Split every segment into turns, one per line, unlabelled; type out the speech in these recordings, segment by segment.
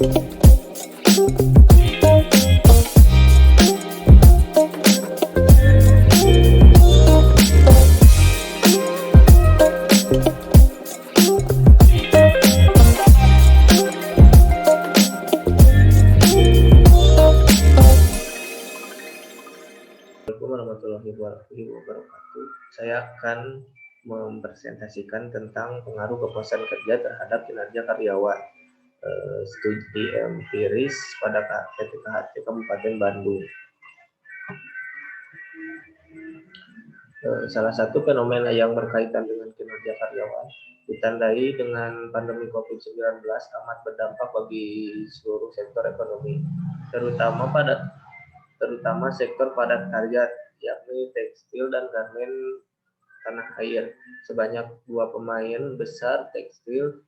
Warahmatullahi wabarakatuh. Saya akan mempresentasikan tentang pengaruh kepuasan kerja terhadap kinerja karyawan. Studi empiris pada PTKHT Kabupaten Bandung. Salah satu fenomena yang berkaitan dengan kinerja karyawan ditandai dengan pandemi COVID-19 amat berdampak bagi seluruh sektor ekonomi, terutama sektor padat karya, yakni tekstil dan garmen tanah air. Sebanyak 2 pemain besar tekstil,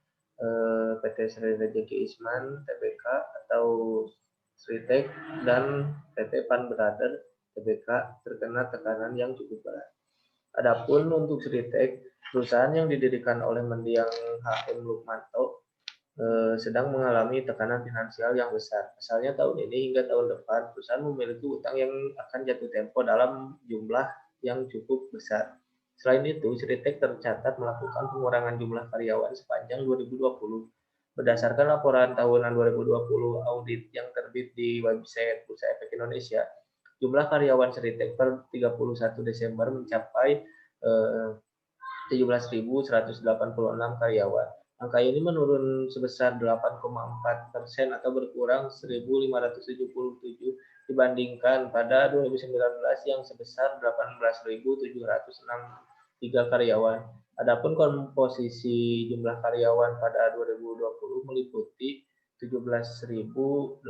PT Sri Rejeki Isman Tbk atau Sritek dan PT Pan Brother Tbk terkena tekanan yang cukup berat. Adapun untuk Sritek, perusahaan yang didirikan oleh mendiang H.M. Lukmanto, sedang mengalami tekanan finansial yang besar. Asalnya tahun ini hingga tahun depan, perusahaan memiliki utang yang akan jatuh tempo dalam jumlah yang cukup besar. Selain itu, Sritek tercatat melakukan pengurangan jumlah karyawan sepanjang 2020. Berdasarkan laporan tahunan 2020 audit yang terbit di website Bursa Efek Indonesia, jumlah karyawan Sritek per 31 Desember mencapai 17.186 karyawan. Angka ini menurun sebesar 8,4% atau berkurang 1.577 dibandingkan pada 2019 yang sebesar 18.763 karyawan. Adapun komposisi jumlah karyawan pada 2020 meliputi 17.082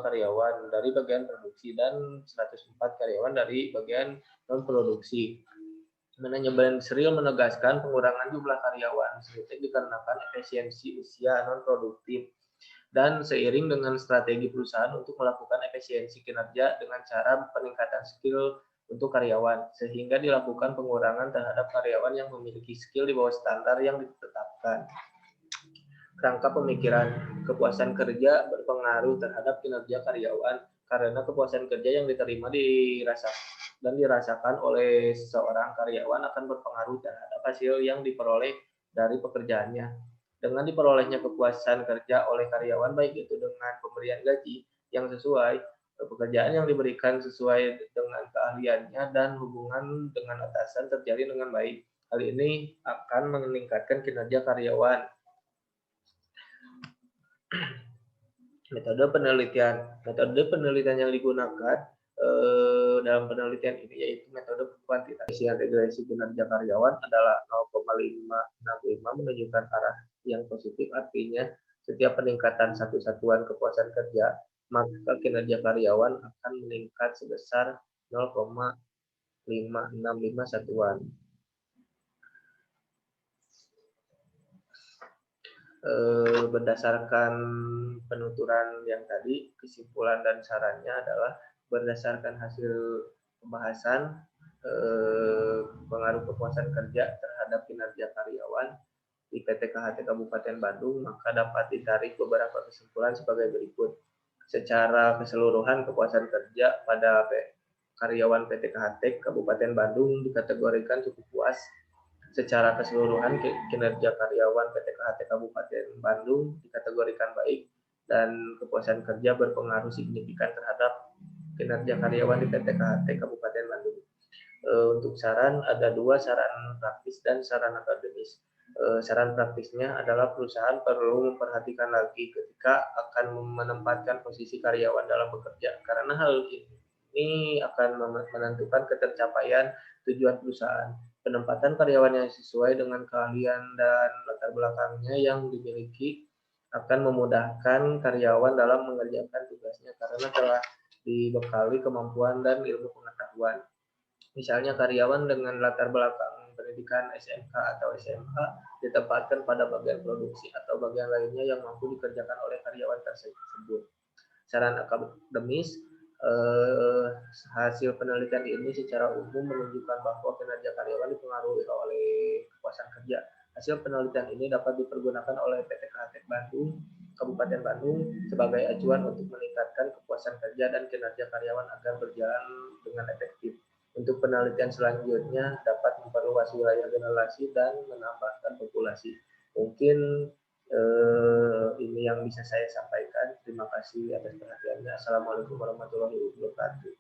karyawan dari bagian produksi dan 104 karyawan dari bagian non-produksi. Manajemen Sril menegaskan pengurangan jumlah karyawan Sritek dikarenakan efisiensi usia non-produktif dan seiring dengan strategi perusahaan untuk melakukan efisiensi kinerja dengan cara peningkatan skill untuk karyawan, sehingga dilakukan pengurangan terhadap karyawan yang memiliki skill di bawah standar yang ditetapkan. Kerangka pemikiran kepuasan kerja berpengaruh terhadap kinerja karyawan karena kepuasan kerja yang diterima dirasakan oleh seseorang karyawan akan berpengaruh terhadap hasil yang diperoleh dari pekerjaannya. Dengan diperolehnya kepuasan kerja oleh karyawan, baik itu dengan pemberian gaji yang sesuai, pekerjaan yang diberikan sesuai dengan keahliannya, dan hubungan dengan atasan terjalin dengan baik. Hal ini akan meningkatkan kinerja karyawan. Metode penelitian yang digunakan dalam penelitian ini yaitu metode kuantitasi regresi kinerja karyawan adalah 0,565 menunjukkan arah yang positif, artinya setiap peningkatan satu satuan kepuasan kerja maka kinerja karyawan akan meningkat sebesar 0,565 satuan. Berdasarkan penuturan yang tadi, kesimpulan dan sarannya adalah berdasarkan hasil pembahasan pengaruh kepuasan kerja terhadap kinerja karyawan di PTKHT Kabupaten Bandung, maka dapat ditarik beberapa kesimpulan sebagai berikut. Secara keseluruhan, kepuasan kerja pada karyawan PTKHT Kabupaten Bandung dikategorikan cukup puas. Secara keseluruhan, kinerja karyawan PTKHT Kabupaten Bandung dikategorikan baik dan kepuasan kerja berpengaruh signifikan terhadap kinerja karyawan di PTKHT Kabupaten Bandung. Untuk saran, ada 2 saran praktis dan saran akademis. Saran praktisnya adalah perusahaan perlu memperhatikan lagi ketika akan menempatkan posisi karyawan dalam bekerja, karena hal ini akan menentukan ketercapaian tujuan perusahaan. Penempatan karyawan yang sesuai dengan keahlian dan latar belakangnya yang dimiliki akan memudahkan karyawan dalam mengerjakan tugasnya karena telah dibekali kemampuan dan ilmu pengetahuan. Misalnya karyawan dengan latar belakang pendidikan SMK atau SMA ditempatkan pada bagian produksi atau bagian lainnya yang mampu dikerjakan oleh karyawan tersebut. Saran akademis, hasil penelitian ini secara umum menunjukkan bahwa kinerja karyawan dipengaruhi oleh kepuasan kerja. Hasil penelitian ini dapat dipergunakan oleh PTKHT Bandung Kabupaten Bandung sebagai acuan untuk meningkatkan kepuasan kerja dan kinerja karyawan agar berjalan dengan efektif. Untuk penelitian selanjutnya dapat memperluas wilayah generasi dan menambahkan populasi. Mungkin ini yang bisa saya sampaikan. Terima kasih atas perhatiannya. Assalamualaikum warahmatullahi wabarakatuh.